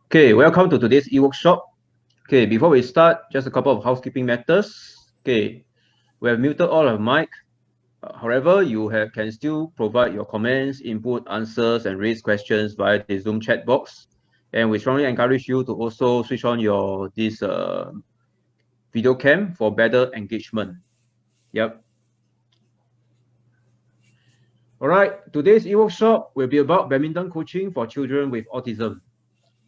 Okay, welcome to today's e-workshop. Okay, before we start, just a couple of housekeeping matters. Okay, we have muted all our mic. However, you can still provide your comments, input, answers, and raise questions via the Zoom chat box. And we strongly encourage you to also switch on your video cam for better engagement. Yep. All right, today's e-workshop will be about badminton coaching for children with autism.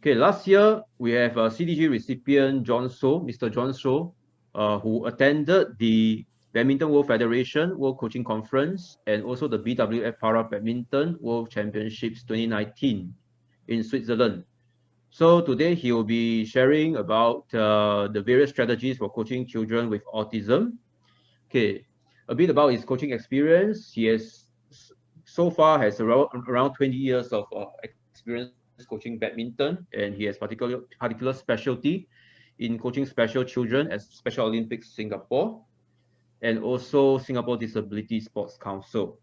Okay, last year we have a CDG recipient, Mr. John So, who attended the Badminton World Federation World Coaching Conference and also the BWF Para Badminton World Championships 2019 in Switzerland. So today he will be sharing about the various strategies for coaching children with autism. Okay, a bit about his coaching experience. He has so far has around 20 years of experience coaching badminton, and he has particular specialty in coaching special children at Special Olympics Singapore and also Singapore Disability Sports Council.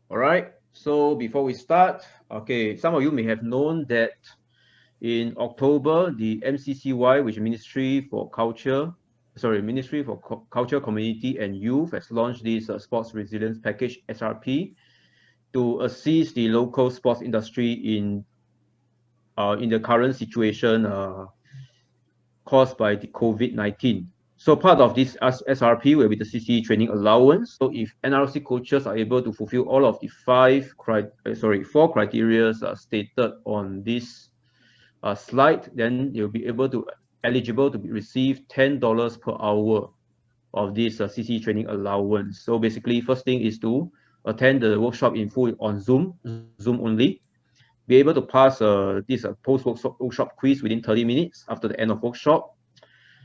All right, so before we start, okay, some of you may have known that in October, the MCCY, which is Ministry for Culture, Community and Youth, has launched this Sports Resilience Package (SRP) to assist the local sports industry in the current situation caused by the COVID-19. So part of this SRP will be the CC training allowance. So if NRC coaches are able to fulfill all of the four criteria stated on this slide, then you'll be eligible to receive $10 per hour of this CC training allowance. So basically, first thing is to attend the workshop in full on Zoom only. Be able to pass this post-workshop quiz within 30 minutes after the end of workshop.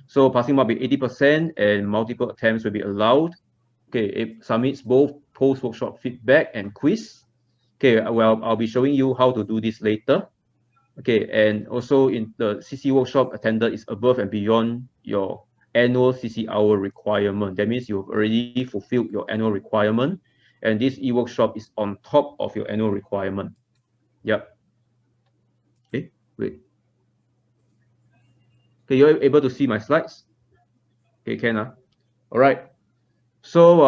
So passing mark will be 80% and multiple attempts will be allowed. Okay, it submits both post-workshop feedback and quiz. Okay, well, I'll be showing you how to do this later. Okay, and also in the CC workshop attended is above and beyond your annual CC hour requirement. That means you've already fulfilled your annual requirement, and this e-workshop is on top of your annual requirement. Yep. Okay, wait. Okay, you're able to see my slides? Okay, can. All right. So,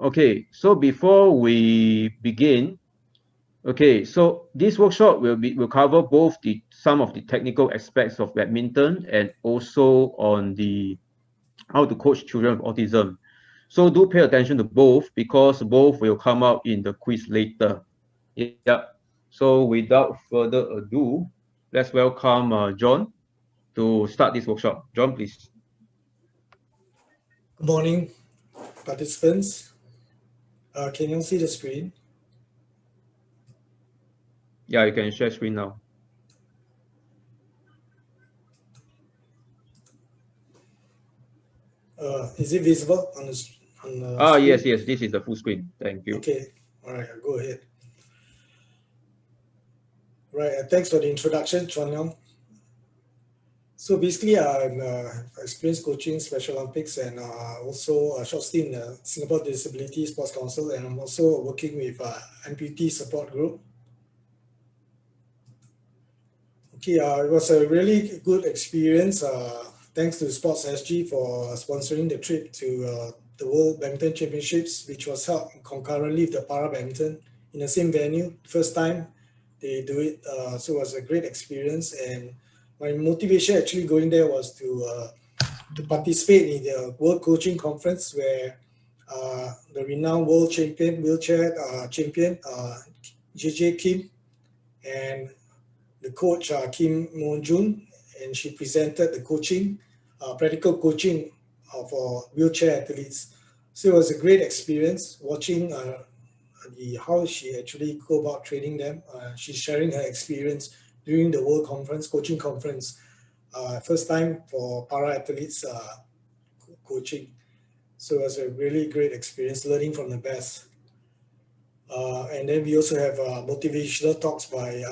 okay, so before we begin, okay, so this workshop will cover both some of the technical aspects of badminton and also on the how to coach children with autism. So do pay attention to both because both will come out in the quiz later. Yeah. So without further ado, let's welcome John to start this workshop. John, please. Good morning, participants. Can you see the screen? Yeah, you can share screen now. Is it visible on the screen? Yes, this is the full screen. Thank you. Okay, all right, I'll go ahead. Right, thanks for the introduction, Chuan Yong. So basically, I'm experienced coaching Special Olympics and also a short stint in the Singapore Disability Sports Council, and I'm also working with amputee support group. Okay, it was a really good experience. Thanks to CoachSG for sponsoring the trip to the World Badminton Championships, which was held concurrently with the Para Badminton in the same venue. First time they do it, so it was a great experience. And my motivation actually going there was to participate in the World Coaching Conference, where the renowned world champion, wheelchair champion, JJ Kim, and the coach Kim Moon Jun, and she presented the coaching, practical coaching for wheelchair athletes. So it was a great experience watching how she actually go about training them. She's sharing her experience during the World Conference, coaching conference, first time for para athletes coaching. So it was a really great experience, learning from the best. And then we also have motivational talks by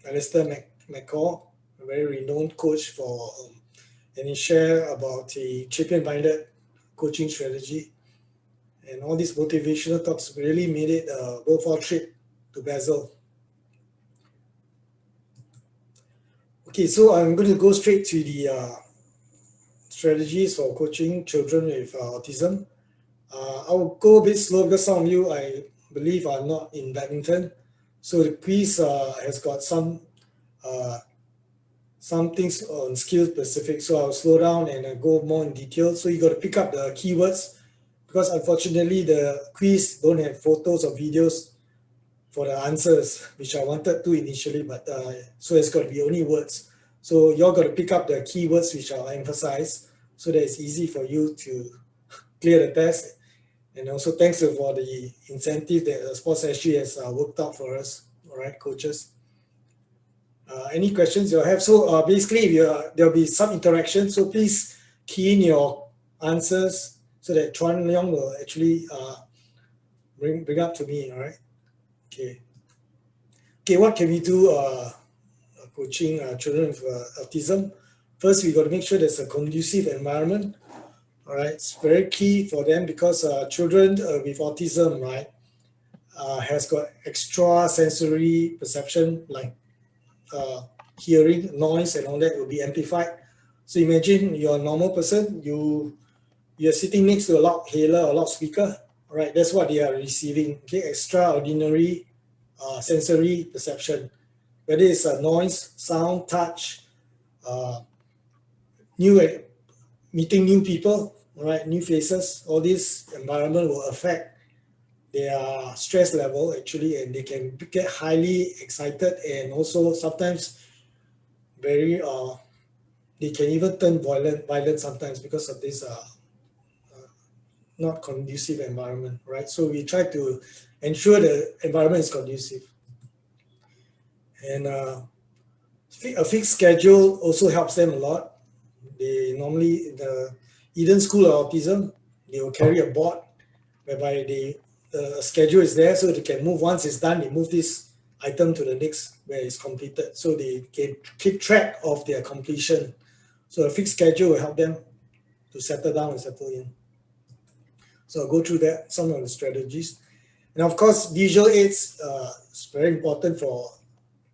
Alistair McCall, a very renowned coach and he shared about the champion-minded coaching strategy. And all these motivational talks really made it a worthwhile trip to Basel. Okay, so I'm going to go straight to the strategies for coaching children with autism. I will go a bit slow because some of you, I believe, are not in badminton. So the quiz has got some things on skill specific. So I'll slow down and go more in detail. So you got to pick up the keywords because unfortunately the quiz don't have photos or videos for the answers, which I wanted to initially, but so it's got to be only words. So you're got to pick up the keywords which I'll emphasize so that it's easy for you to clear the test. And also thanks for the incentive that SportsSG has worked out for us. All right, coaches. Any questions you have? So basically, there'll be some interaction. So please key in your answers so that Chuan Leong will actually bring up to me. All right. Okay. Okay. What can we do? Coaching children with autism. First, we got to make sure there's a conducive environment. All right, it's very key for them because children with autism, right, has got extra sensory perception like hearing, noise, and all that will be amplified. So imagine you're a normal person, you're sitting next to a loudspeaker or loudspeaker. All right, that's what they are receiving. Okay, extraordinary sensory perception, whether it's noise, sound, touch, meeting new people, all right, new faces. All this environment will affect their stress level actually, and they can get highly excited and also sometimes very they can even turn violent sometimes because of this not conducive environment, right? So we try to ensure the environment is conducive, and a fixed schedule also helps them a lot. They normally in the Eden School of Autism, they will carry a board whereby the schedule is there so they can move. Once it's done, they move this item to the next where it's completed, so they can keep track of their completion. So a fixed schedule will help them to settle down and settle in. So I'll go through that, some of the strategies. And of course, visual aids is very important for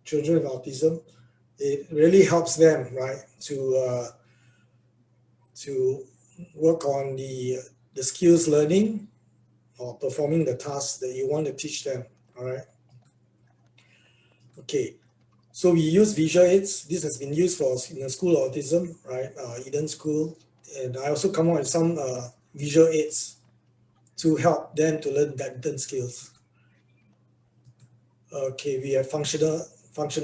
children with autism. It really helps them, right, to work on the skills learning or performing the tasks that you want to teach them. All right. Okay. So we use visual aids. This has been used for in the School of Autism, right? Eden School, and I also come up with some visual aids to help them to learn badminton skills. Okay, we have functional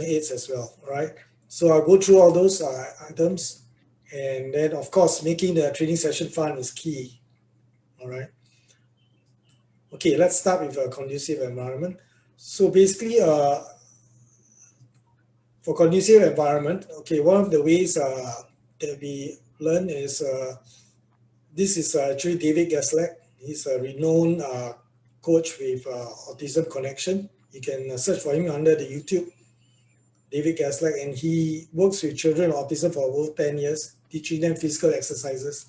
aids as well, right? So I'll go through all those items, and then of course making the training session fun is key. All right. Okay, let's start with a conducive environment. So basically, for conducive environment, okay, one of the ways that we learn is this is actually David Gaslek. He's a renowned coach with Autism Connection. You can search for him under the YouTube, David Gaslek, and he works with children with autism for over 10 years, teaching them physical exercises.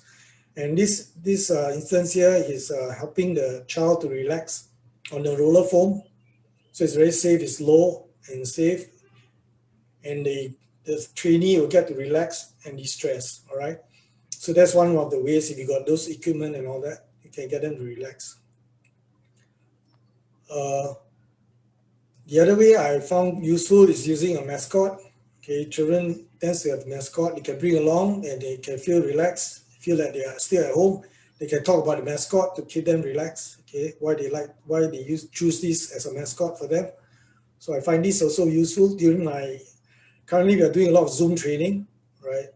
And this instance here is helping the child to relax on the roller foam. So it's very safe, it's low and safe. And the trainee will get to relax and de-stress, all right? So that's one of the ways. If you got those equipment and all that, you can get them to relax. The other way I found useful is using a mascot. Okay, children tend to have a mascot they can bring along and they can feel relaxed, feel that they are still at home. They can talk about the mascot to keep them relaxed. Okay, why they choose this as a mascot for them. So I find this also useful during currently we are doing a lot of Zoom training, right?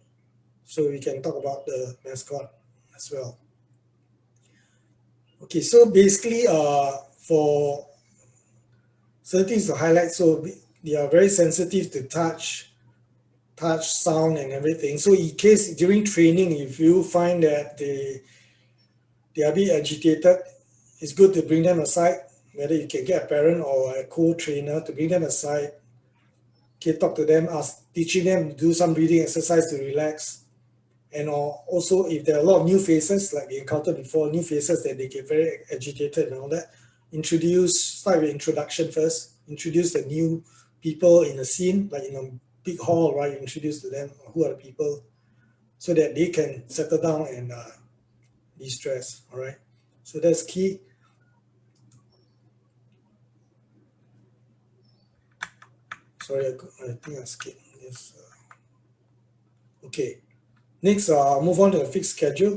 So we can talk about the mascot as well. Okay, so basically for certain things to highlight, so they are very sensitive to touch, sound and everything. So in case during training, if you find that they are being agitated, it's good to bring them aside, whether you can get a parent or a co-trainer to bring them aside, okay, talk to them, teaching them to do some breathing exercise to relax. And also if there are a lot of new faces, like we encountered before, new faces that they get very agitated and all that, start with introduction first, introduce the new people in the scene, like in a big hall, right? You introduce to them who are the people so that they can settle down and de-stress, all right? So that's key. Sorry, I think I skipped this. Okay, next, move on to the fixed schedule.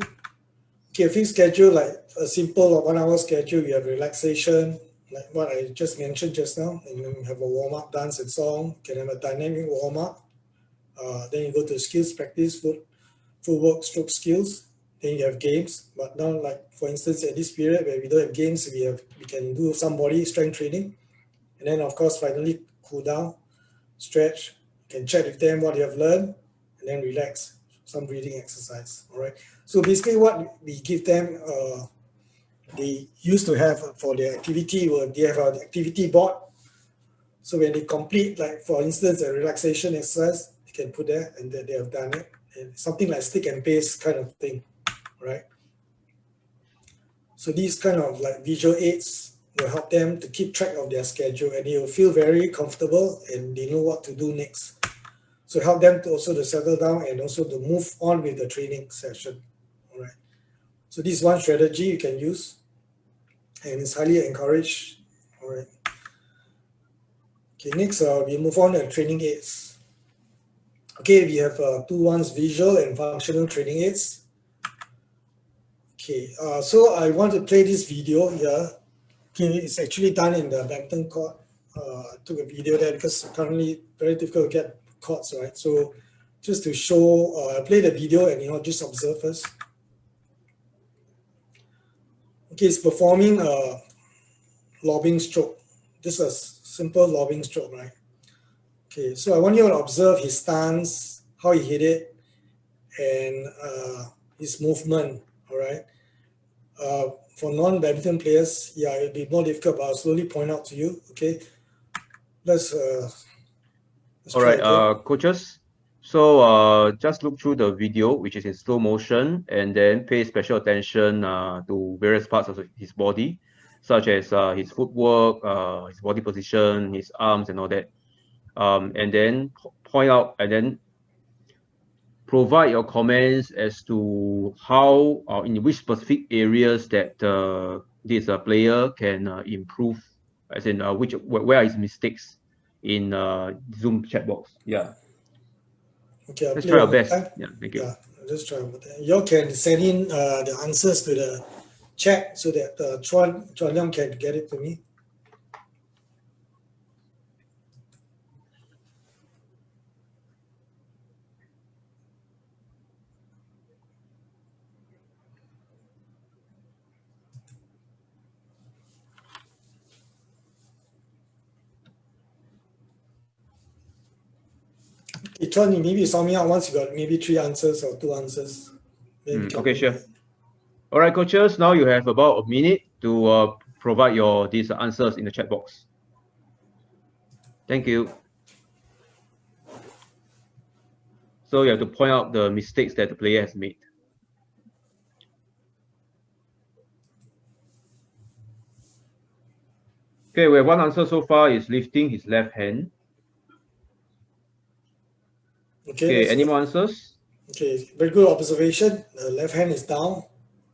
Okay, fixed schedule, like a simple 1 hour schedule, you have relaxation, like what I just mentioned just now, and then you have a warm-up, dance and song, you can have a dynamic warm-up, then you go to skills practice, footwork, stroke skills, then you have games, but now like for instance at this period where we don't have games, we can do some body strength training, and then of course finally cool down, stretch, you can chat with them what you have learned, and then relax, some breathing exercise, all right? So basically what we give them, they used to have for their activity, they have an activity board. So when they complete, like for instance, a relaxation exercise, they can put there and that they have done it. And something like stick and paste kind of thing, right? So these kind of like visual aids will help them to keep track of their schedule, and they will feel very comfortable and they know what to do next. So help them to also to settle down and also to move on with the training session, all right? So this is one strategy you can use, and it's highly encouraged, all right? Okay, next we move on to training aids. Okay, we have two ones, visual and functional training aids. Okay, so I want to play this video here. Okay, it's actually done in the badminton court. I took a video there because currently very difficult to get courts, right? So just to show, play the video and just observe first. Okay, it's performing a lobbing stroke. This is a simple lobbing stroke, right? Okay, so I want you to observe his stance, how he hit it, and his movement, all right? For non-badminton players, yeah, it'll be more difficult, but I'll slowly point out to you, okay? Let's All try right, again. coaches. So just look through the video, which is in slow motion, and then pay special attention to various parts of his body, such as his footwork, his body position, his arms, and all that. And then point out and then provide your comments as to how or in which specific areas that this player can improve, as in where are his mistakes in Zoom chat box. Yeah. Okay, I'll Let's play try our one more best. time. Yeah, thank you. Yeah, I'll just try one more time. You all can send in the answers to the chat so that Chuan Leong can get it to me. Okay, Chuan, maybe you saw me out once you got maybe 3 answers or 2 answers. Then we can Okay, move sure. ahead. All right, coaches, now you have about a minute to provide these answers in the chat box. Thank you. So you have to point out the mistakes that the player has made. Okay, we have one answer so far is lifting his left hand. Okay, any more answers? Okay, very good observation. The left hand is down.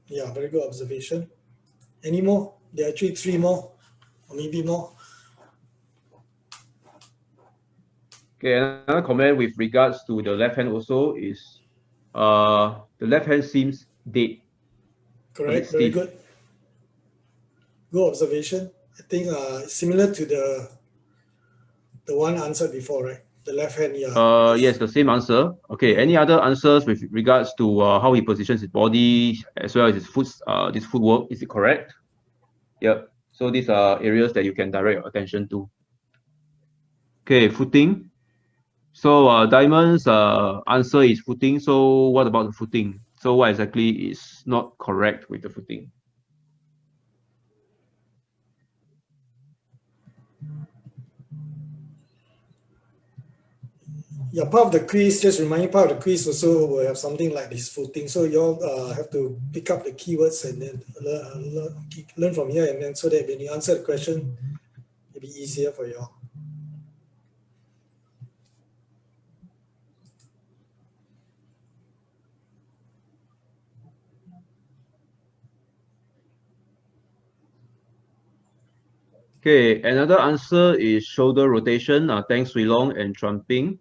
Yeah, very good observation. Any more? There are actually 3 more, or maybe more. Okay, another comment with regards to the left hand also is the left hand seems dead. Correct, very good. Good observation. I think similar to the one answered before, right? The left hand, yeah. Yes, the same answer. Okay, any other answers with regards to how he positions his body as well as his this footwork? Is it correct? Yep. So these are areas that you can direct your attention to. Okay, footing. So Diamond's answer is footing. So what about the footing? So what exactly is not correct with the footing? Yeah, part of the quiz, just remind you, part of the quiz also will have something like this footing. So you all have to pick up the keywords and then learn from here, and then so that when you answer the question, it'll be easier for you all. Okay, another answer is shoulder rotation. Thanks, Wei Long and Chuan Ping.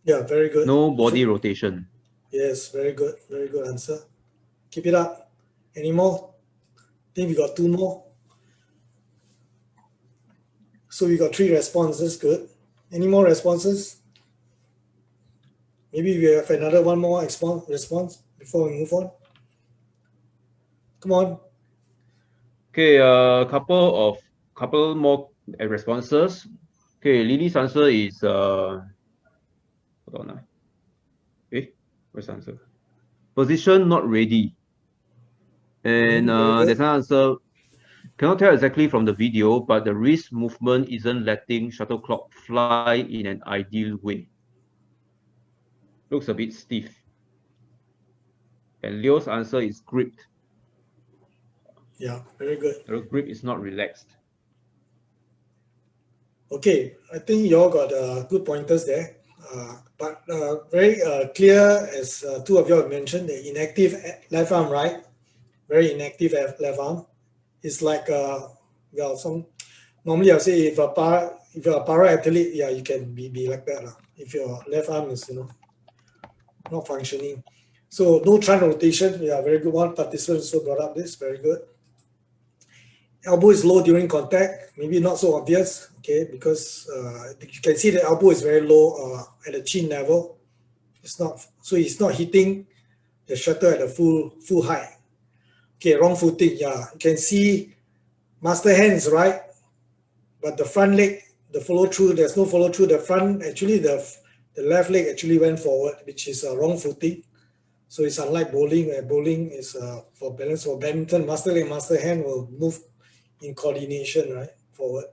Yeah, very good. No body rotation. Yes, very good answer. Keep it up. Any more? I think we got 2 more. So we got 3 responses. Good. Any more responses? Maybe we have another 1 more response before we move on. Come on. Okay, a couple more responses. Okay, Lily's answer is hold on. Where's the answer? Position not ready. And Very there's good. an answer. Cannot tell exactly from the video, but the wrist movement isn't letting shuttlecock fly in an ideal way. Looks a bit stiff. And Leo's answer is gripped. Yeah, very good. The grip is not relaxed. Okay, I think you all got good pointers there. But very clear, as 2 of you have mentioned, the inactive left arm, right? Very inactive left arm. It's like well, normally I'll say if you're a para athlete, yeah, you can be like that. If your left arm is not functioning. So no trunk rotation, yeah, very good one. Participants also brought up this, very good. Elbow is low during contact, maybe not so obvious, okay, because you can see the elbow is very low at the chin level. It's not hitting the shuttle at the full height. Okay, wrong footing, yeah. You can see master hand is right, but the front leg, the follow through, there's no follow through. The front, actually, the left leg actually went forward, which is a wrong footing. So it's unlike bowling, where bowling is for balance. For badminton, master leg, master hand will move in coordination, right, forward.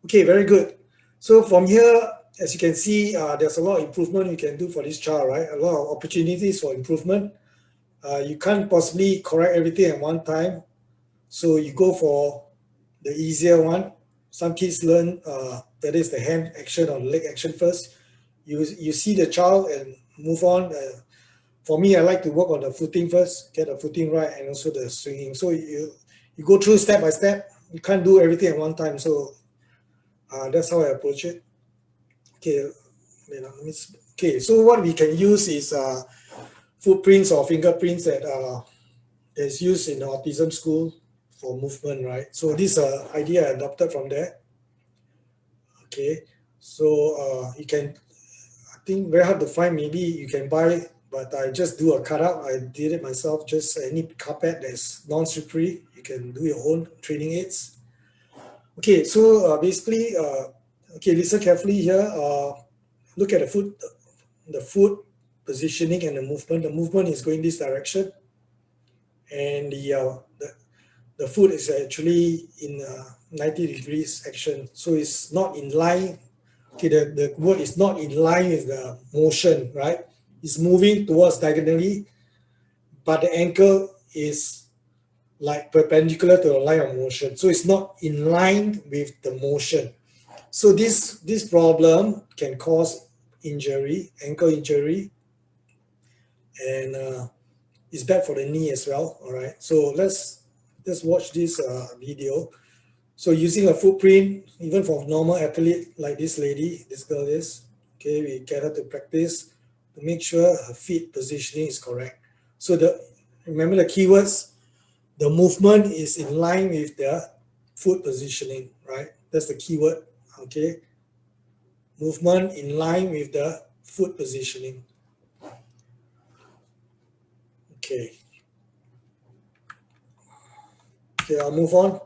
Okay, very good. So from here, as you can see, there's a lot of improvement you can do for this child, right? A lot of opportunities for improvement. You can't possibly correct everything at one time. So you go for the easier one. Some kids learn that is the hand action or leg action first. You see the child and move on. For me, I like to work on the footing first, get the footing right, and also the swinging. So you go through step by step. You can't do everything at one time. So that's how I approach it. Okay, okay. So what we can use is footprints or fingerprints that is used in the autism school for movement, right? So this idea I adopted from there. Okay, so you can, I think very hard to find. Maybe you can buy, but I just do a cutout. I did it myself. Just any carpet that's non-slippery. You can do your own training aids. Okay, so basically, okay, listen carefully here. Look at the foot positioning and the movement. The movement is going this direction, and the foot is actually in 90 degrees action. So it's not in line. Okay, the word is not in line with the motion, right? It's moving towards diagonally, but the ankle is like perpendicular to the line of motion. So it's not in line with the motion. So this problem can cause injury, ankle injury, and it's bad for the knee as well. All right, so let's watch this video. So using a footprint, even for normal athlete like this lady, this girl is, okay, we get her to practice to make sure her feet positioning is correct. So remember the keywords, the movement is in line with the foot positioning, right? That's the keyword, okay? Movement in line with the foot positioning. Okay. Okay, I'll move on.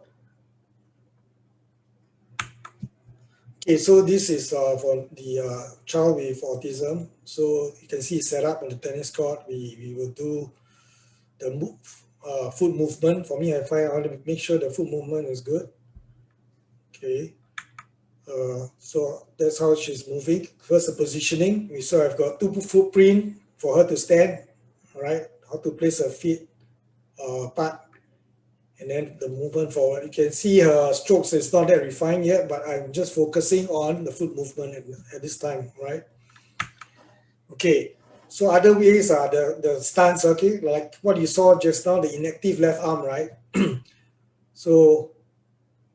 Okay, so this is for the child with autism. So you can see it's set up on the tennis court. We will do the foot movement. For me, I want to make sure the foot movement is good. Okay. So that's how she's moving. First, the positioning. So I've got 2 footprint for her to stand, right? How to place her feet apart, and then the movement forward. You can see her strokes is not that refined yet, but I'm just focusing on the foot movement at this time, right? Okay. So other ways are the stance, okay? Like what you saw just now, the inactive left arm, right? So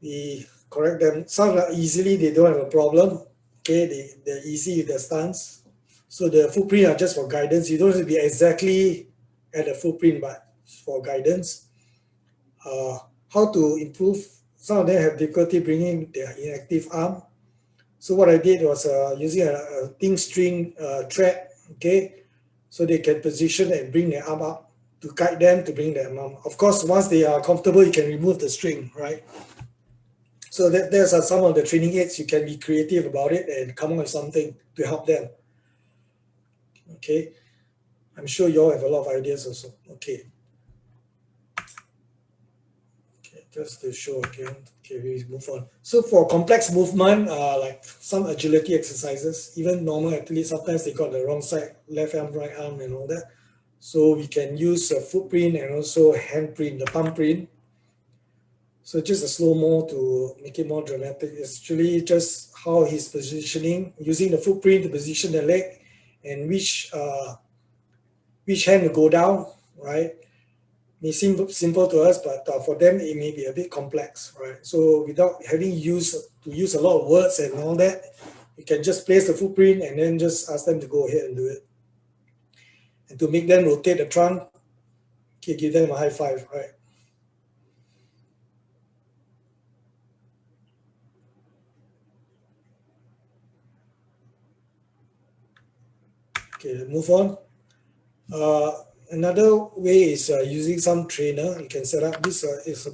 we correct them. Some are easily, they don't have a problem. Okay, they're easy with the stance. So the footprint are just for guidance. You don't have to be exactly at the footprint, but for guidance. How to improve? Some of them have difficulty bringing their inactive arm. So what I did was using a thin string thread, okay, so they can position and bring their arm up to guide them to bring their arm. Of course, once they are comfortable, you can remove the string, right? So there's some of the training aids. You can be creative about it and come up with something to help them. Okay, I'm sure you all have a lot of ideas also. Okay, just to show again. Okay, we move on. So for complex movement, like some agility exercises, even normal athletes, sometimes they got the wrong side, left arm, right arm, and all that. So we can use a footprint and also handprint, the palm print. So just a slow-mo to make it more dramatic. It's actually just how he's positioning, using the footprint to position the leg and which hand to go down, right? May seem simple to us, but for them it may be a bit complex, right? So without having to use a lot of words and all that, you can just place the footprint and then just ask them to go ahead and do it. And to make them rotate the trunk, okay, give them a high five, right? Okay, move on. Another way is using some trainer. You can set up this is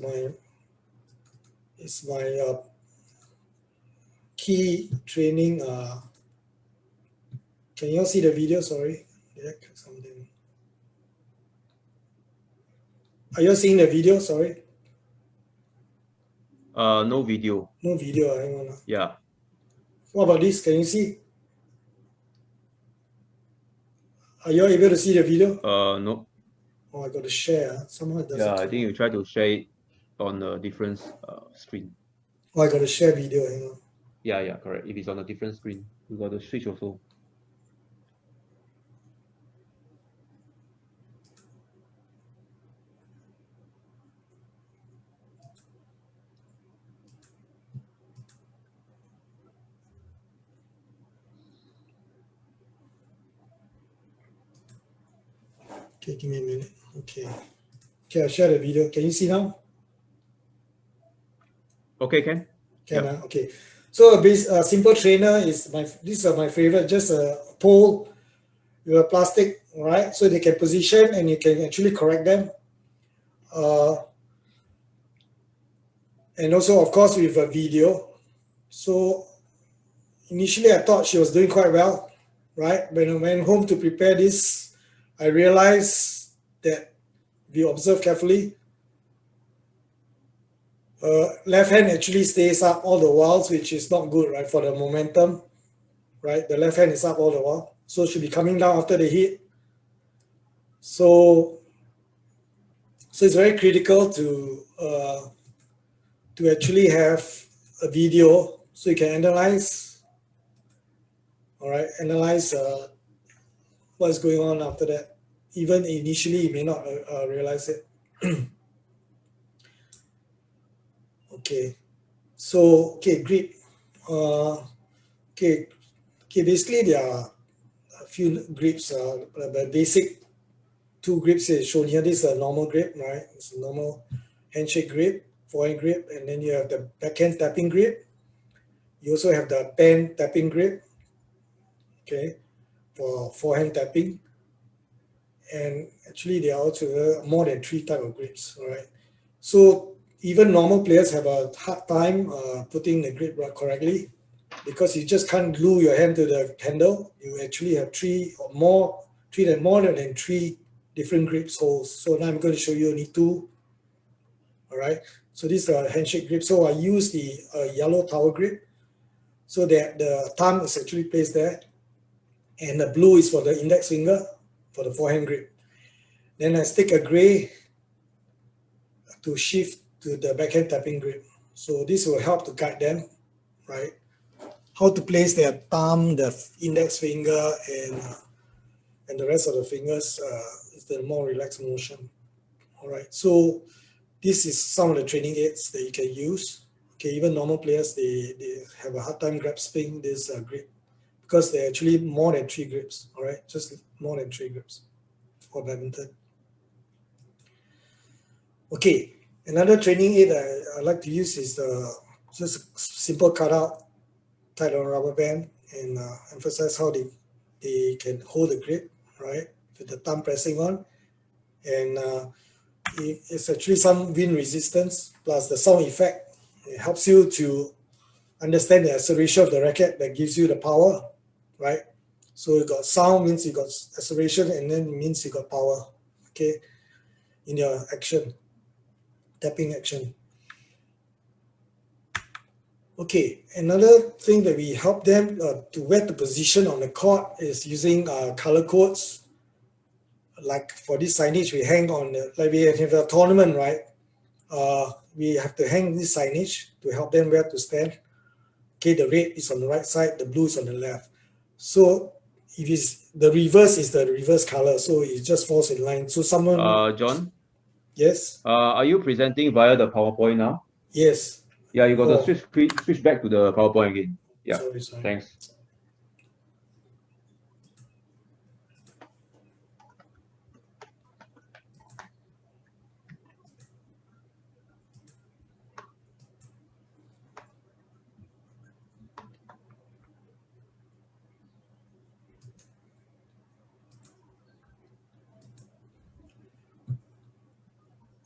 my key training. Can you all see the video? Sorry, yeah, something. Are you all seeing the video? Sorry. No video. No video. Hang on. Yeah. What about this? Can you see? Are you all able to see the video? No. Oh, I got to share. Somehow it doesn't. Yeah, I think you try to share it on a different screen. Oh, I got to share video. Hang on. Yeah, correct. If it's on a different screen, you got to switch also. Okay, give me a minute. Okay. Okay, I'll share the video. Can you see now? Okay, can? Can I? Okay. So a simple trainer is these are my favorite. Just a pole with a plastic, right? So they can position and you can actually correct them. And also, of course, with a video. So initially, I thought she was doing quite well, right? When I went home to prepare this, I realized that if you observe carefully, left hand actually stays up all the while, which is not good, right, for the momentum, right? The left hand is up all the while, so it should be coming down after the hit. So it's very critical to actually have a video so you can analyze, all right, analyze what's going on after that. Even initially, you may not realize it. Okay, so okay, grip. Okay, basically there are a few grips. The basic two grips is shown here. This is a normal grip, right? It's a normal handshake grip, forehand grip, and then you have the backhand tapping grip. You also have the pen tapping grip, okay, for forehand tapping. And actually, there are also more than 3 types of grips, all right? So even normal players have a hard time putting the grip correctly because you just can't glue your hand to the handle. You actually have more than three different grips holes. So now I'm going to show you only 2. All right. So this is a handshake grip. So I use the yellow towel grip so that the thumb is actually placed there, and the blue is for the index finger for the forehand grip. Then I stick a gray to shift to the backhand tapping grip. So this will help to guide them, right? How to place their thumb, the index finger, and the rest of the fingers is the more relaxed motion. All right. So this is some of the training aids that you can use. Okay, even normal players, they have a hard time grasping this grip because they're actually more than 3 grips, all right? Just more than 3 grips for badminton. Okay, another training aid I like to use is just a simple cutout tied on a rubber band and emphasize how they can hold the grip, right? With the thumb pressing on. And it's actually some wind resistance plus the sound effect. It helps you to understand the acceleration of the racket that gives you the power, right? So you got sound means you got acceleration, and then means you got power, okay, in your action, tapping action. Okay, another thing that we help them to where to position on the court is using color codes. Like for this signage, we hang on like we have a tournament, right? We have to hang this signage to help them where to stand. Okay, the red is on the right side, the blue is on the left. So if it's the reverse is the reverse color, so it just falls in line. So someone, John, yes, are you presenting via the PowerPoint now? yes. Yeah, you got to Oh, switch back to the PowerPoint again. Yeah, sorry. thanks.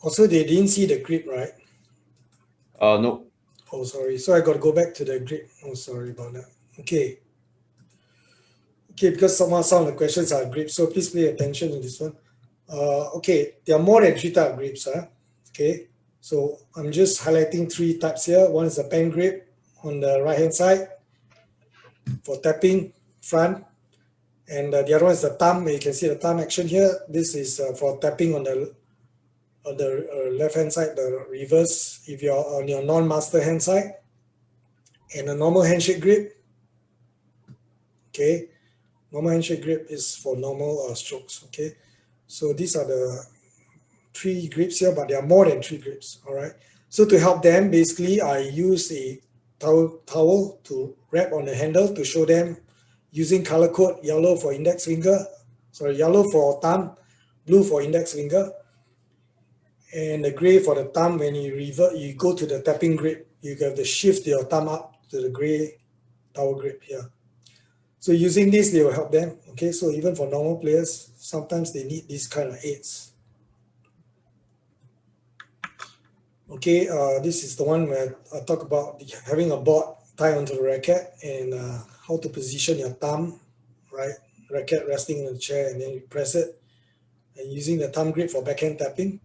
Also, they didn't see the grip, right? No. Oh, sorry. So I got to go back to the grip. Oh, sorry about that. Okay. Okay, because some of the questions are grips, so please pay attention to this one. Okay, there are more than 3 types of grips. Okay, so I'm just highlighting 3 types here. One is the pen grip on the right hand side for tapping front, and the other one is the thumb. You can see the thumb action here. This is for tapping on the left hand side, the reverse if you're on your non-master hand side, and a normal handshake grip. Okay, normal handshake grip is for normal strokes. Okay, so these are the 3 grips here, but there are more than 3 grips. All right. So to help them, basically, I use a towel to wrap on the handle to show them using color code: yellow for index finger, yellow for thumb, blue for index finger, and the gray for the thumb. When you revert, you go to the tapping grip, you have to shift your thumb up to the gray towel grip here. So using this, they will help them. Okay, so even for normal players, sometimes they need these kind of aids. Okay, this is the one where I talk about having a board tied onto the racket and how to position your thumb, right? Racket resting on the chair, and then you press it, and using the thumb grip for backhand tapping.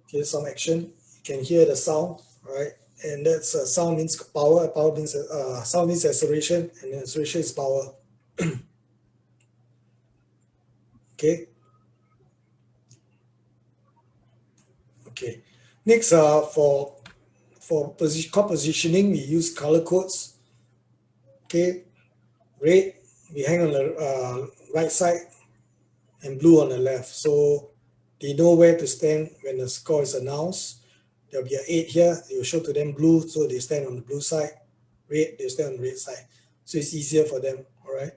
Okay, some action. You can hear the sound, right? And that's sound means power. Power means sound means acceleration, and acceleration is power. Okay. Okay. Next, for court positioning, we use color codes. Okay, red we hang on the right side and blue on the left, so they know where to stand when the score is announced. There'll be an 8 here. It will show to them blue, so they stand on the blue side. Red, they stand on the red side, so it's easier for them. All right.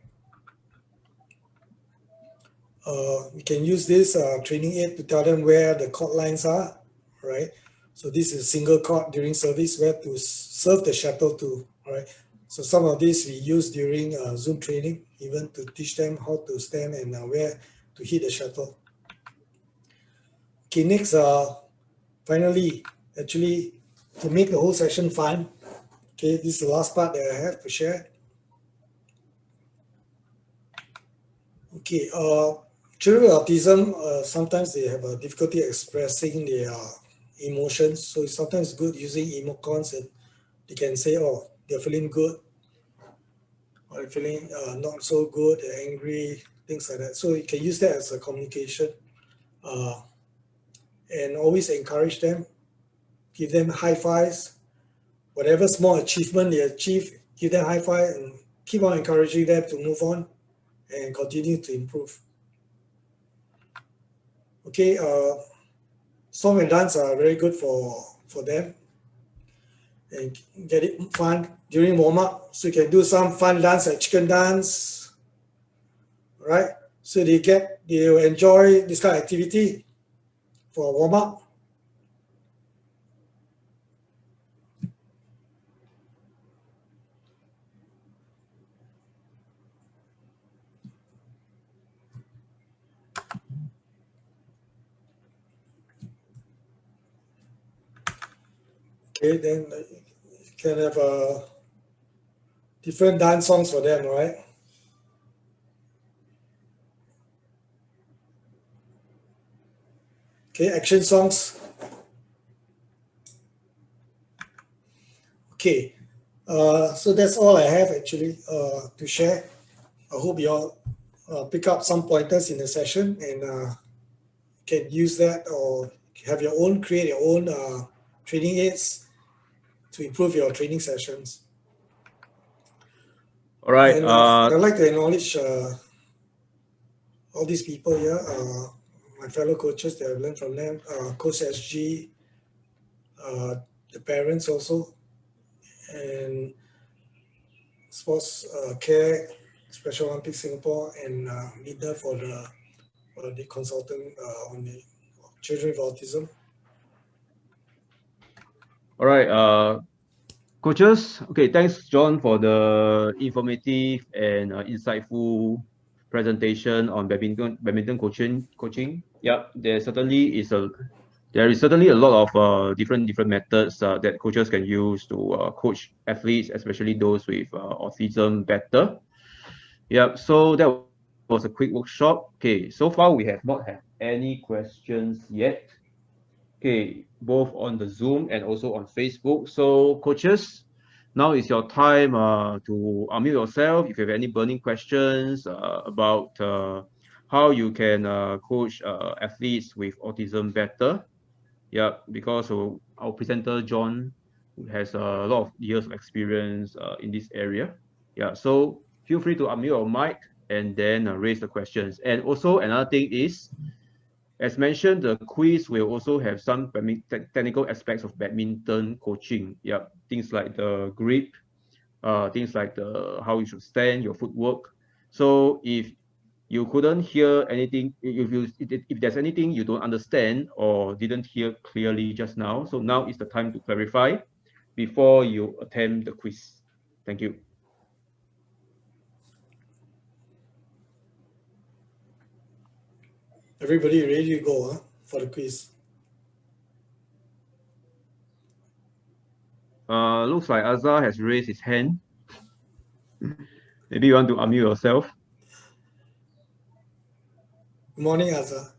We can use this training aid to tell them where the court lines are, right? So this is a single court during service, where to serve the shuttle to, right? So some of this we use during Zoom training, even to teach them how to stand and where to hit the shuttle. Okay, next, finally, actually, to make the whole session fun, okay, this is the last part that I have to share. Okay, children with autism, sometimes they have a difficulty expressing their emotions, so it's sometimes good using emoticons, and they can say, oh, they're feeling good, or they're feeling not so good, they're angry, things like that. So you can use that as a communication, and always encourage them, give them high fives, whatever small achievement they achieve, give them high five, and keep on encouraging them to move on and continue to improve. Okay, song and dance are very good for them. and get it fun during warm-up. So you can do some fun dance like chicken dance, right? So they will enjoy this kind of activity for warm-up. Okay, then you can have different dance songs for them, right? Okay, action songs. Okay, so that's all I have actually to share. I hope you all pick up some pointers in the session and can use that or have your own, create your own training aids to improve your training sessions. All right. And I'd like to acknowledge all these people here, my fellow coaches that I've learned from them, CoachSG, the parents also, and Sports Care, Special Olympics Singapore, and Linda for the consultant on the children with autism. All right, coaches. Okay, thanks, John, for the informative and insightful presentation on badminton coaching. Yeah, there is certainly a lot of different methods that coaches can use to coach athletes, especially those with autism, better. Yeah, so that was a quick workshop. Okay, so far we have not had any questions yet. Okay, both on the Zoom and also on Facebook. So coaches, now is your time to unmute yourself if you have any burning questions about how you can coach athletes with autism better. Yeah, because our presenter John has a lot of years of experience in this area. Yeah, so feel free to unmute your mic and then raise the questions. And also another thing is, as mentioned, the quiz will also have some technical aspects of badminton coaching. Yeah, things like the grip, things like how you should stand, your footwork. So if you couldn't hear anything, if there's anything you don't understand or didn't hear clearly just now, so now is the time to clarify before you attempt the quiz. Thank you. Everybody ready to go for the quiz? Looks like Azhar has raised his hand. Maybe you want to unmute yourself. Good morning, Azhar.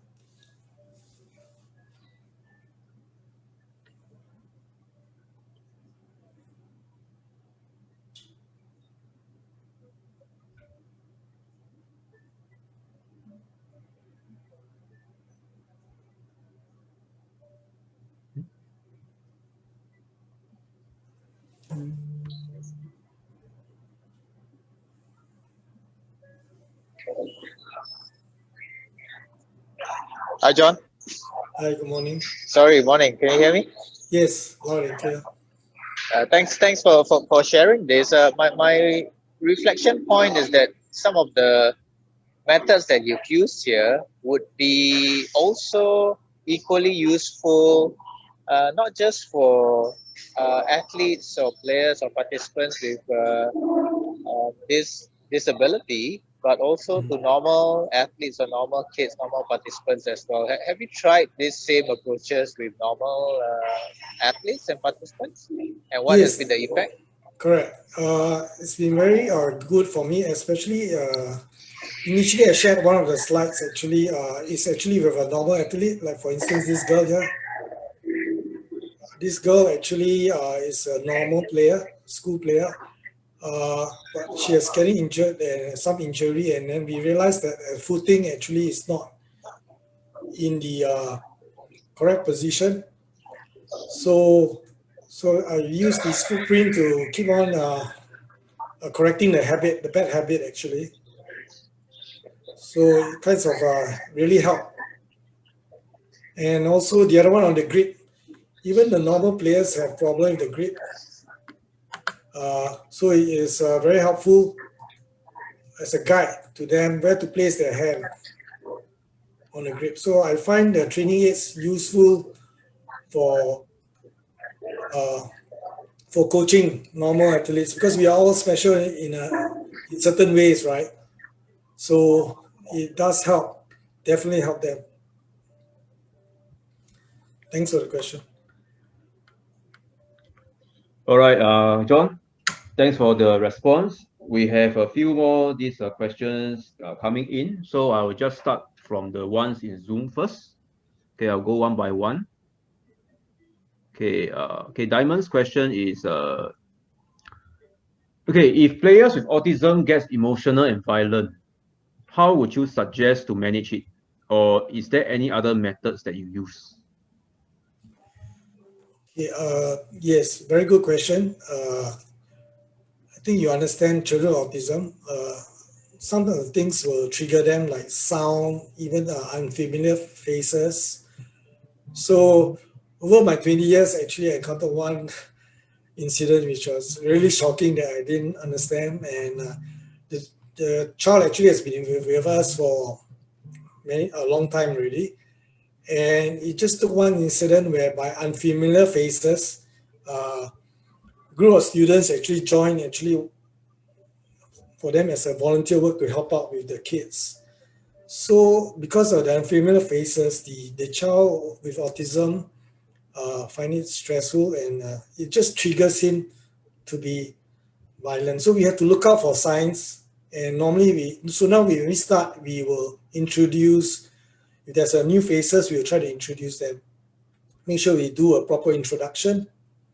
Hi, John. Hi, good morning. Sorry, morning. Can you hear me? Yes, loud and clear. Thanks for sharing this. My reflection point is that some of the methods that you've used here would be also equally useful, not just for athletes or players or participants with this disability, but also to normal athletes or normal kids, normal participants as well. Have you tried these same approaches with normal athletes and participants? And what has Yes, been the effect? correct. It's been very good for me, especially initially I shared one of the slides actually. It's actually with a normal athlete, like for instance, this girl here. This girl actually is a normal player, school player. But she is getting injured and some injury, and then we realized that her footing actually is not in the correct position. So I use this footprint to keep on correcting the bad habit actually. So it kinds of really helped. And also the other one on the grip, even the normal players have problem with the grip. So it is very helpful as a guide to them where to place their hand on the grip. So I find the training aids useful for uh, for coaching normal athletes because we are all special in certain ways, right? So it does help, definitely help them. Thanks for the question. All right, John, thanks for the response. We have a few more these questions coming in. So I will just start from the ones in Zoom first. Okay, I'll go one by one. Okay, Diamond's question is, okay, if players with autism gets emotional and violent, how would you suggest to manage it? Or is there any other methods that you use? Okay, yes, very good question. I think you understand children with autism. Some of the things will trigger them, like sound, even unfamiliar faces. So over my 20 years, actually, I encountered one incident which was really shocking that I didn't understand. And the child actually has been with us for a long time already. And it just took one incident whereby unfamiliar faces, group of students actually joined actually for them as a volunteer work to help out with the kids. So because of the unfamiliar faces, the child with autism find it stressful and it just triggers him to be violent. So we have to look out for signs. And normally when we start, we will introduce, if there's a new faces, we'll try to introduce them. Make sure we do a proper introduction,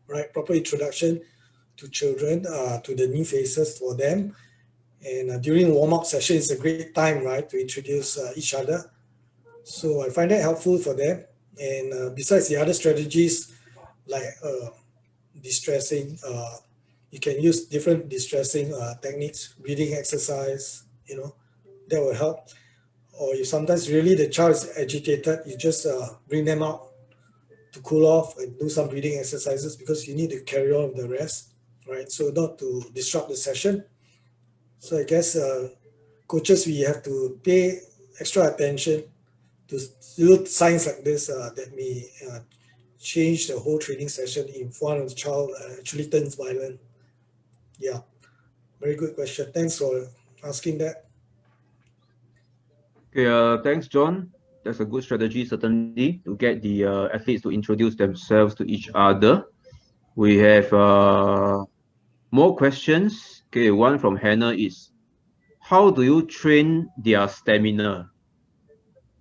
right? Proper introduction to children, to the new faces for them. And during warm-up session, it's a great time, right, to introduce each other. So I find that helpful for them. And besides the other strategies like distressing, you can use different distressing techniques, breathing exercise, that will help. Or if sometimes really the child is agitated, you just bring them out to cool off and do some breathing exercises because you need to carry on with the rest, right? So not to disrupt the session. So I guess coaches, we have to pay extra attention to little signs like this that may change the whole training session if one of the child actually turns violent. Yeah, very good question. Thanks for asking that. Okay, thanks, John. That's a good strategy, certainly, to get the athletes to introduce themselves to each other. We have more questions. Okay, one from Hannah is, how do you train their stamina?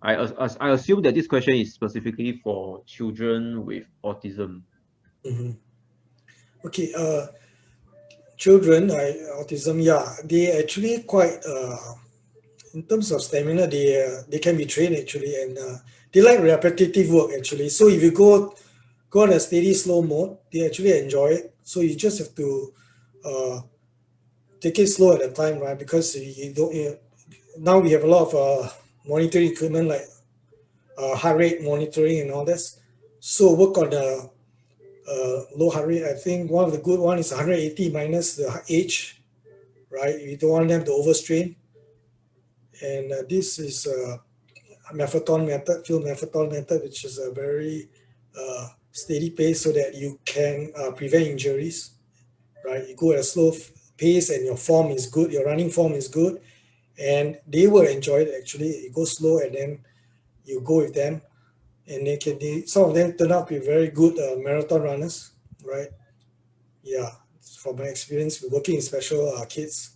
I assume that this question is specifically for children with autism. Mm-hmm. Okay, children, autism, yeah, they actually quite, in terms of stamina, they can be trained actually, and they like repetitive work actually. So if you go on a steady slow mode, they actually enjoy it. So you just have to take it slow at a time, right? Because you don't. Now we have a lot of monitoring equipment like heart rate monitoring and all this. So work on the low heart rate. I think one of the good one is 180 minus the age, right? You don't want them to overstrain. And this is a method, field method, which is a very steady pace so that you can prevent injuries, right? You go at a slow pace and your form is good, your running form is good, and they will enjoy it actually. You go slow and then you go with them, and some of them turn out to be very good marathon runners, right? Yeah, from my experience with working in special kids.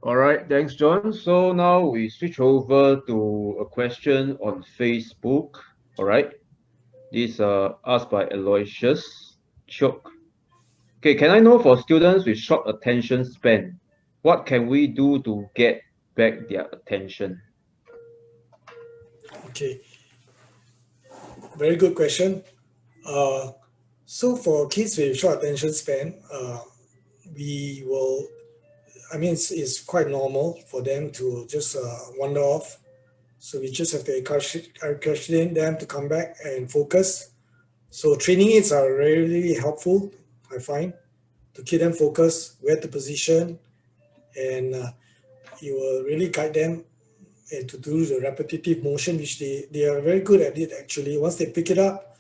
All right, thanks, John. So now we switch over to a question on Facebook. All right, this asked by Aloysius Chok. Okay, can I know for students with short attention span, what can we do to get back their attention? Okay, very good question. So for kids with short attention span, we will, I mean, it's quite normal for them to just wander off. So we just have to encourage them to come back and focus. So training aids are really helpful I find, to keep them focused, where to position, and you will really guide them and to do the repetitive motion, which they are very good at it actually. Once they pick it up,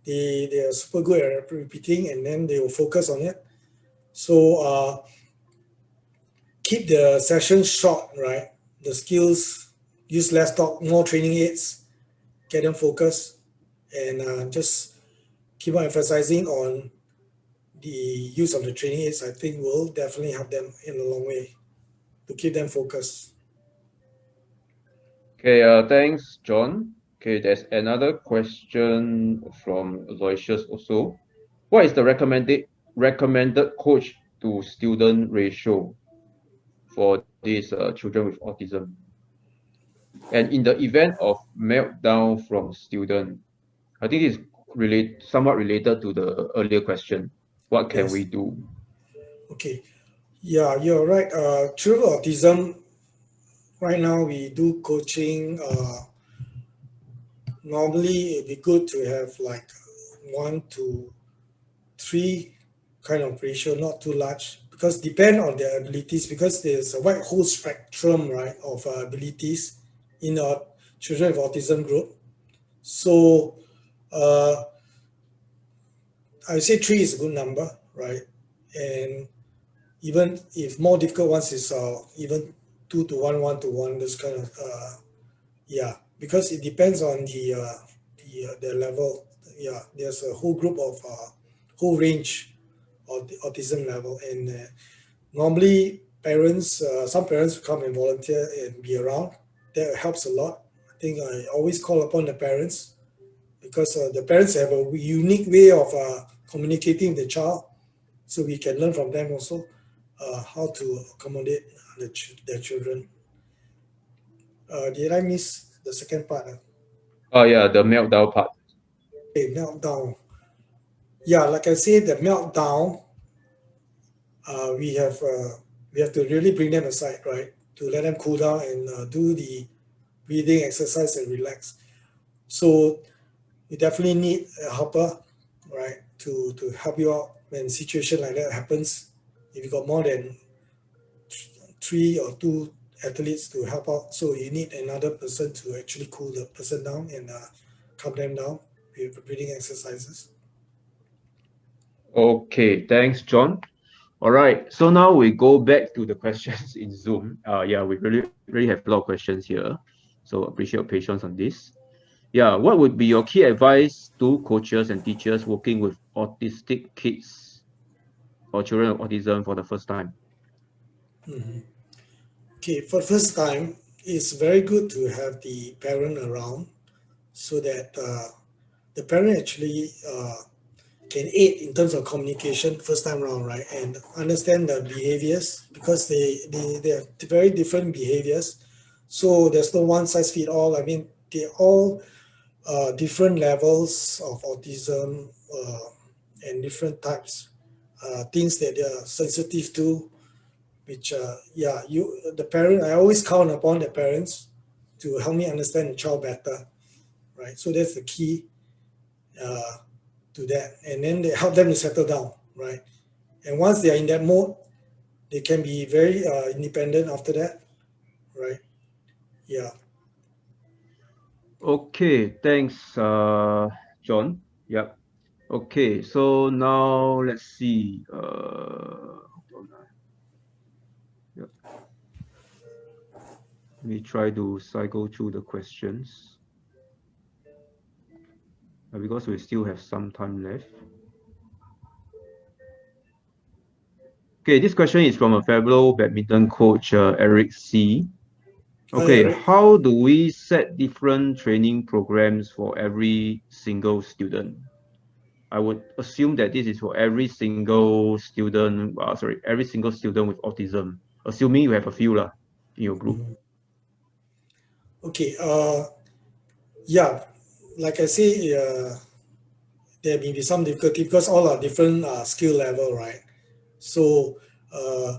they are super good at repeating, and then they will focus on it. So keep the session short, right? The skills, use less talk, more training aids, get them focused, and just keep on emphasizing on the use of the training aids. I think will definitely help them in a long way to keep them focused. Okay, thanks, John. Okay, there's another question from Aloysius also. What is the recommended coach to student ratio for these children with autism? And in the event of meltdown from student, I think it's somewhat related to the earlier question. What can we Yes. do? Okay. Yeah, you're right. Children with autism, right now we do coaching. Normally it'd be good to have like 1 to 3 kind of ratio, not too large, because depend on their abilities, because there's a wide whole spectrum, right, of abilities in our children with autism group. So uh, I would say 3 is a good number, right? And even if more difficult ones is even 2 to 1, 1 to 1, this kind of yeah, because it depends on the level. Yeah, there's a whole group of whole range of the autism level, and normally parents, some parents come and volunteer and be around. That helps a lot. I think I always call upon the parents, because the parents have a unique way of communicating with the child, so we can learn from them also how to accommodate their children. Did I miss the second part? Oh yeah, the meltdown part. Okay, meltdown. Yeah, like I said, the meltdown, uh, we have uh, we have to really bring them aside, right, to let them cool down and do the breathing exercise and relax. So you definitely need a helper, right, to help you out when situation like that happens. If you got more than 3 or 2 athletes to help out, so you need another person to actually cool the person down and calm them down with breathing exercises. Okay, thanks, John. All right, so now we go back to the questions in Zoom. Yeah, we really have a lot of questions here, so appreciate your patience on this. Yeah, what would be your key advice to coaches and teachers working with autistic kids or children with autism for the first time? Mhm. Okay, for the first time, it's very good to have the parent around, so that the parent actually can aid in terms of communication first time around, right? And understand the behaviors, because they have very different behaviors. So there's no one size fit all. I mean, they all different levels of autism and different types, things that they are sensitive to, which yeah, the parent, I always count upon the parents to help me understand the child better, right? So that's the key uh, to that, and then they help them to settle down, right? And once they are in that mode, they can be very independent after that, right? Yeah. Okay, thanks, John. Yep. Okay, so now let's see. Hold on. Yep. Let me try to cycle through the questions because we still have some time left. Okay, this question is from a fellow badminton coach, Eric C. Hi, Okay, Eric. how do we set different training programs for every single student? I would assume that this is for every single student, every single student with autism, assuming you have a few in your group. Mhm. Okay. Yeah, like I say, there may be some difficulty because all are different skill level, right? So uh,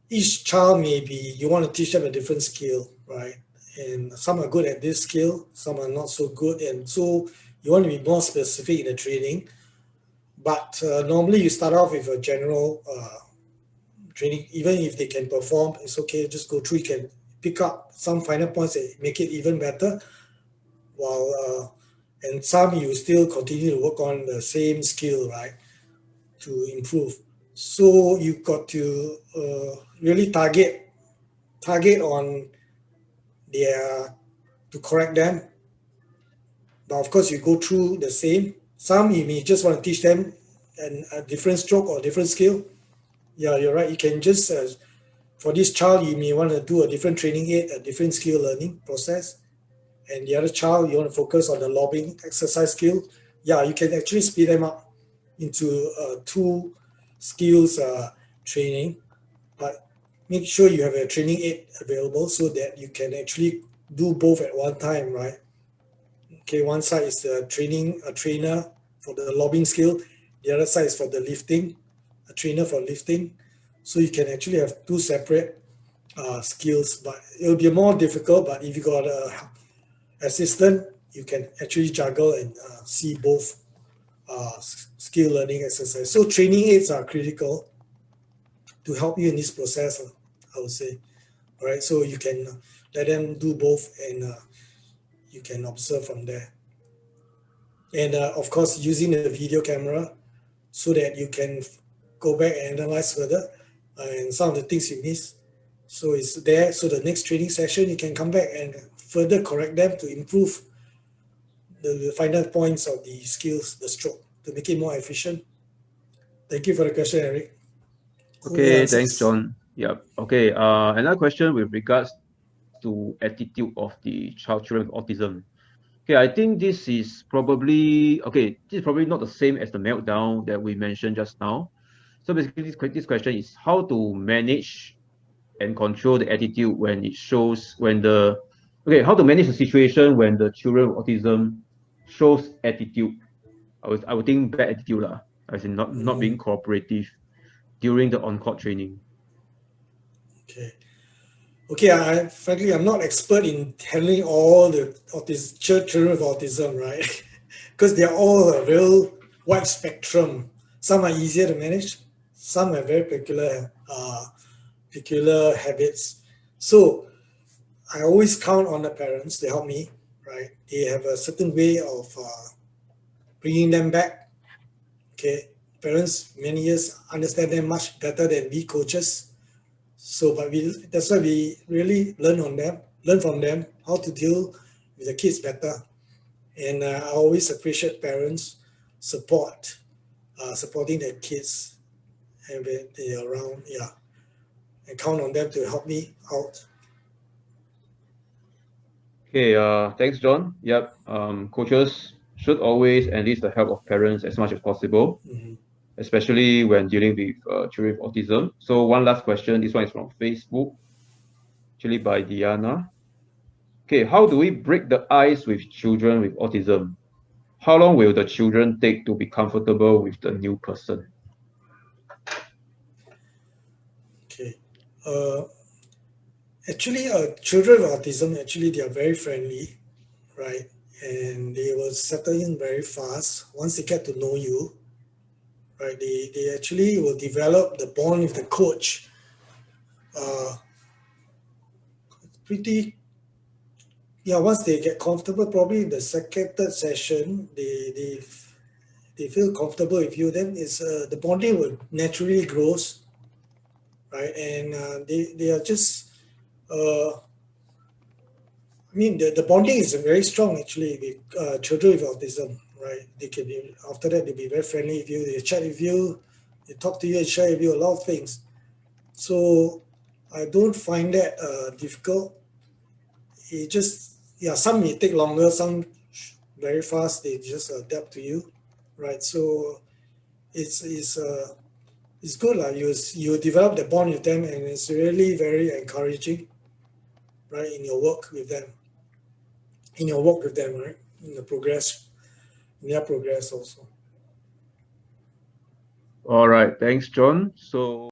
each child may be, you want to teach them a different skill, right? And some are good at this skill, some are not so good, and so you want to be more specific in the training. But normally you start off with a general training. Even if they can perform, it's okay, just go through. You can pick up some final points that make it even better, while and some you still continue to work on the same skill, right, to improve. So you've got to really target on their, to correct them. But of course, you go through the same. Some you may just want to teach them a different stroke or different skill. Yeah, you're right. You can just for this child, you may want to do a different training aid, a different skill learning process. And the other child, you want to focus on the lobbing exercise skill. Yeah, you can actually speed them up into two skills training, but make sure you have a training aid available so that you can actually do both at one time, right? Okay, one side is the a trainer for the lobbing skill. The other side is for the lifting, a trainer for lifting. So you can actually have two separate skills, but it'll be more difficult. But if you got a assistant, you can actually juggle and see both skill learning exercise. So training aids are critical to help you in this process, I would say. All right, so you can let them do both, and you can observe from there. And of course, using the video camera so that you can go back and analyze further and some of the things you miss. So it's there. So the next training session, you can come back and further correct them to improve the final points of the skills, the stroke, to make it more efficient. Thank you for the question, Eric. Okay, thanks, John. Yep. Okay. Another question with regards to attitude of the children with autism. Okay, I think this is probably not the same as the meltdown that we mentioned just now. So basically, this question is how to manage and control the attitude when it shows how to manage the situation when the children with autism shows attitude. I would think bad attitude lah, as in not being cooperative during the on-court training. Okay, frankly, I'm not expert in handling all the children with autism, right? Because they're all a real wide spectrum. Some are easier to manage, some have very peculiar habits. So I always count on the parents to help me, right? They have a certain way of bringing them back. Okay, parents many years understand them much better than we coaches. So, but that's why we really learn from them how to deal with the kids better. And I always appreciate parents supporting their kids and when they're around, and count on them to help me out. Okay, thanks, John. Yep, coaches should always enlist the help of parents as much as possible, especially when dealing with children with autism. So one last question. This one is from Facebook, actually by Diana. Okay, how do we break the ice with children with autism? How long will the children take to be comfortable with the new person? Okay. Actually, children with autism, they are very friendly, right? And they will settle in very fast once they get to know you, right? They actually will develop the bond with the coach once they get comfortable, probably in the second, third session, they feel comfortable with you, then it's the bonding will naturally grows, right? And they are just the bonding is very strong actually with children with autism, right? They can be, after that they'll be very friendly with you, they chat with you, they talk to you and share with you a lot of things. So I don't find that difficult. It just, some may take longer, some very fast, they just adapt to you, right? So it's good lah. You develop the bond with them, and it's really very encouraging, right? In your work with them, right? In their progress also. All right, thanks, John. So